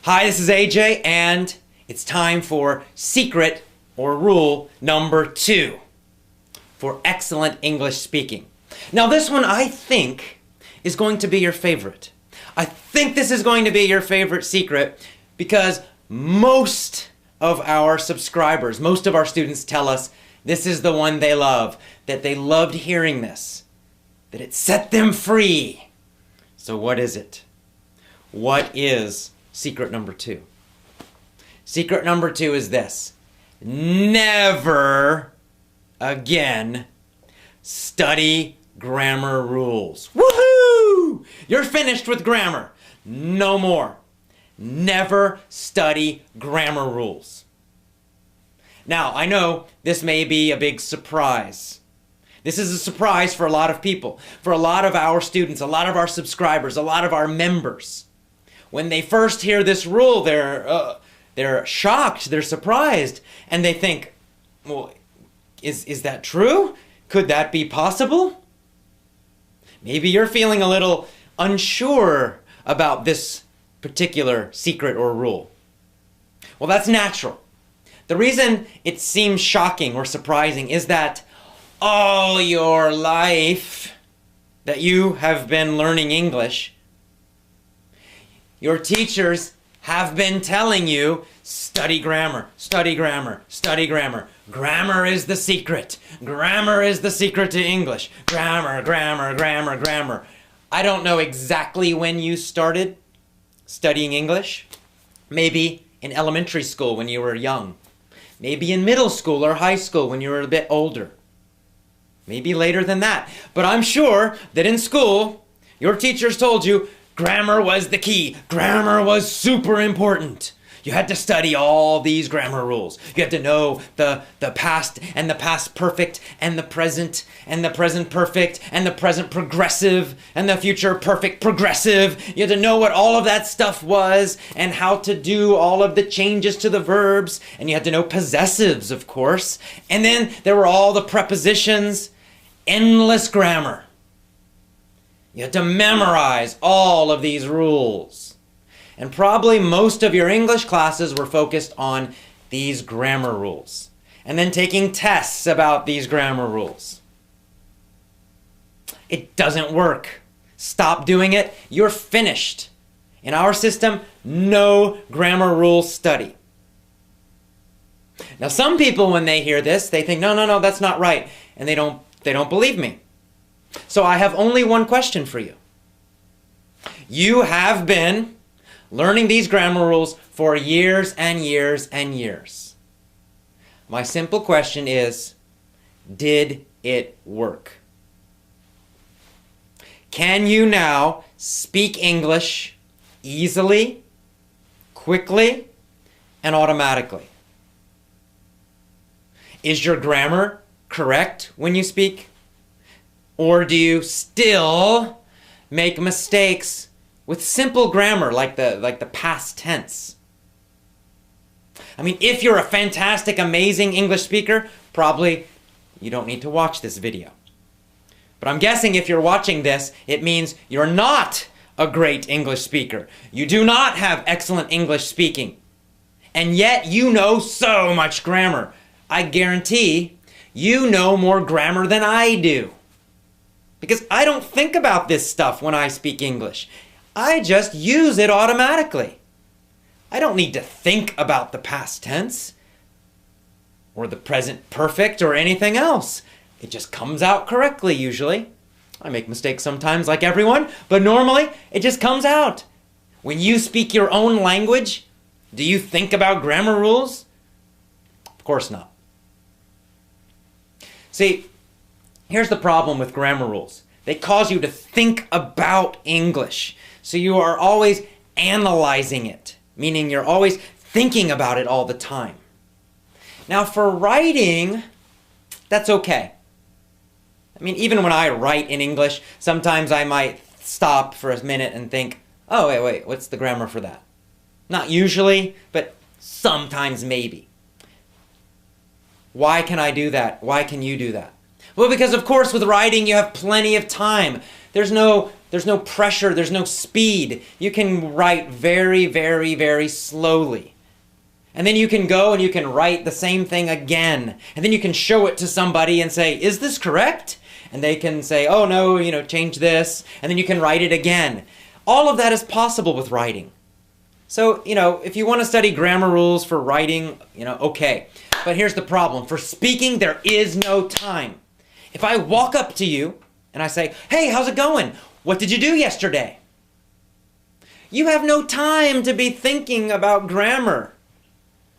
Hi, this is AJ, and it's time for secret or rule number 2 for excellent English speaking. Now, this one I think is going to be your favorite. I think this is going to be your favorite secret because most of our subscribers, most of our students tell us this is the one they love, that they loved hearing this, that it set them free. So what is it? What is secret number 2? Secret number 2 is this: never again study grammar rules. Woohoo! You're finished with grammar. No more. Never study grammar rules. Now, I know this may be a big surprise. This is a surprise for a lot of people, for a lot of our students, a lot of our subscribers, a lot of our members. When they first hear this rule, they're shocked, they're surprised, and they think, well, is that true? Could that be possible? Maybe you're feeling a little unsure about this particular secret or rule. Well, that's natural. The reason it seems shocking or surprising is that all your life that you have been learning English, your teachers have been telling you, study grammar, study grammar, study grammar. Grammar is the secret. Grammar is the secret to English. Grammar, grammar, grammar, grammar. I don't know exactly when you started studying English. Maybe in elementary school when you were young. Maybe in middle school or high school when you were a bit older. Maybe later than that. But I'm sure that in school, your teachers told you grammar was the key. Grammar was super important. You had to study all these grammar rules. You had to know the past and the past perfect and the present perfect and the present progressive and the future perfect progressive. You had to know what all of that stuff was and how to do all of the changes to the verbs. And you had to know possessives, of course. And then there were all the prepositions. Endless grammar. You had to memorize all of these rules. And probably most of your English classes were focused on these grammar rules. And then taking tests about these grammar rules. It doesn't work. Stop doing it. You're finished. In our system, no grammar rule study. Now, some people, when they hear this, they think, no, that's not right. And they don't believe me. So I have only one question for you. You have been learning these grammar rules for years and years and years. My simple question is, did it work? Can you now speak English easily, quickly, and automatically? Is your grammar correct when you speak? Or do you still make mistakes with simple grammar like the past tense? I mean, if you're a fantastic, amazing English speaker, probably you don't need to watch this video. But I'm guessing if you're watching this, it means you're not a great English speaker. You do not have excellent English speaking. And yet you know so much grammar. I guarantee you know more grammar than I do. Because I don't think about this stuff when I speak English. I just use it automatically. I don't need to think about the past tense or the present perfect or anything else. It just comes out correctly usually. I make mistakes sometimes like everyone, but normally it just comes out. When you speak your own language, do you think about grammar rules? Of course not. See, here's the problem with grammar rules. They cause you to think about English. So you are always analyzing it, meaning you're always thinking about it all the time. Now for writing, that's okay. I mean, even when I write in English, sometimes I might stop for a minute and think, oh, wait, what's the grammar for that? Not usually, but sometimes maybe. Why can I do that? Why can you do that? Well, because of course with writing you have plenty of time there's no pressure, there's no speed. You can write very, very, very slowly. And then you can go and you can write the same thing again. And then you can show it to somebody and say, is this correct? And they can say, oh no, change this. And then you can write it again. All of that is possible with writing. So, if you want to study grammar rules for writing, okay. But here's the problem. For speaking, there is no time. If I walk up to you and I say, hey, how's it going? What did you do yesterday? You have no time to be thinking about grammar.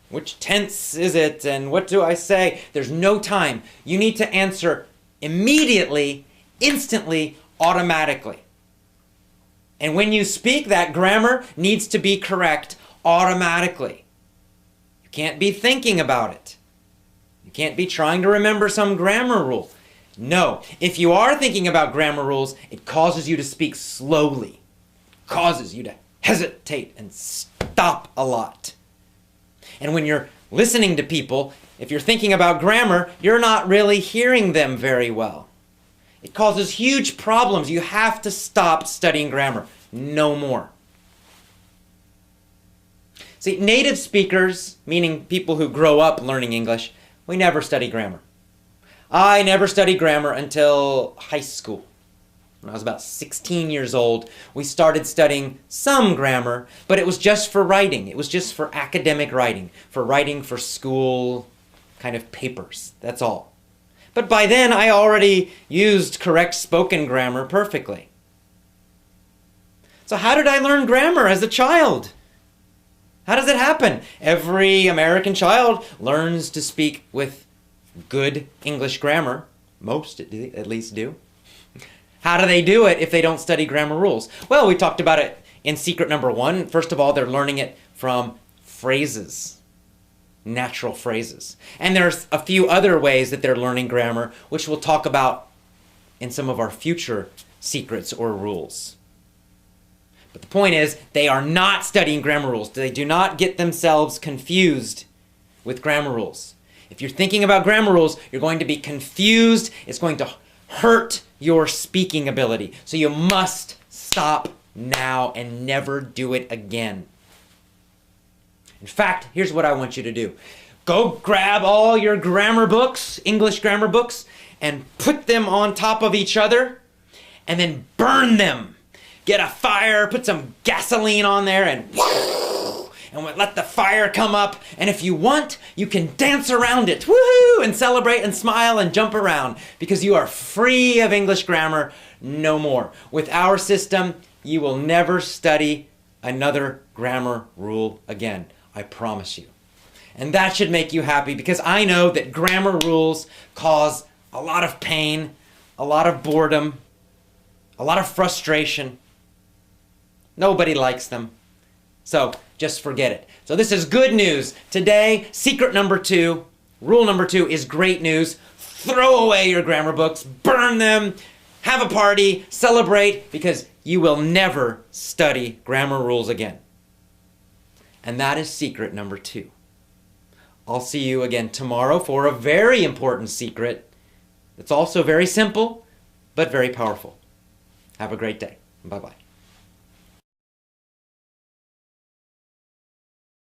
Which tense is it? And what do I say? There's no time. You need to answer immediately, instantly, automatically. And when you speak, that grammar needs to be correct automatically. You can't be thinking about it. You can't be trying to remember some grammar rule. No, if you are thinking about grammar rules, it causes you to speak slowly. It causes you to hesitate and stop a lot. And when you're listening to people, if you're thinking about grammar, you're not really hearing them very well. It causes huge problems. You have to stop studying grammar. No more. See, native speakers, meaning people who grow up learning English, we never study grammar. I never studied grammar until high school. When I was about 16 years old, we started studying some grammar, but it was just for writing. It was just for academic writing for school kind of papers. That's all. But by then, I already used correct spoken grammar perfectly. So how did I learn grammar as a child? How does it happen? Every American child learns to speak with good English grammar. Most at least do. How do they do it if they don't study grammar rules? Well, we talked about it in secret number 1. First of all, they're learning it from phrases, natural phrases. And there's a few other ways that they're learning grammar, which we'll talk about in some of our future secrets or rules. But the point is, they are not studying grammar rules. They do not get themselves confused with grammar rules. If you're thinking about grammar rules, you're going to be confused. It's going to hurt your speaking ability. So you must stop now and never do it again. In fact, here's what I want you to do. Go grab all your grammar books, English grammar books, and put them on top of each other, and then burn them. Get a fire, put some gasoline on there, and let the fire come up. And if you want, you can dance around it, woohoo, and celebrate and smile and jump around, because you are free of English grammar no more. With our system, you will never study another grammar rule again. I promise you. And that should make you happy, because I know that grammar rules cause a lot of pain, a lot of boredom, a lot of frustration. Nobody likes them. So just forget it. So this is good news. Today, secret number 2, rule number 2 is great news. Throw away your grammar books, burn them, have a party, celebrate, because you will never study grammar rules again. And that is secret number 2. I'll see you again tomorrow for a very important secret. It's also very simple, but very powerful. Have a great day. Bye-bye.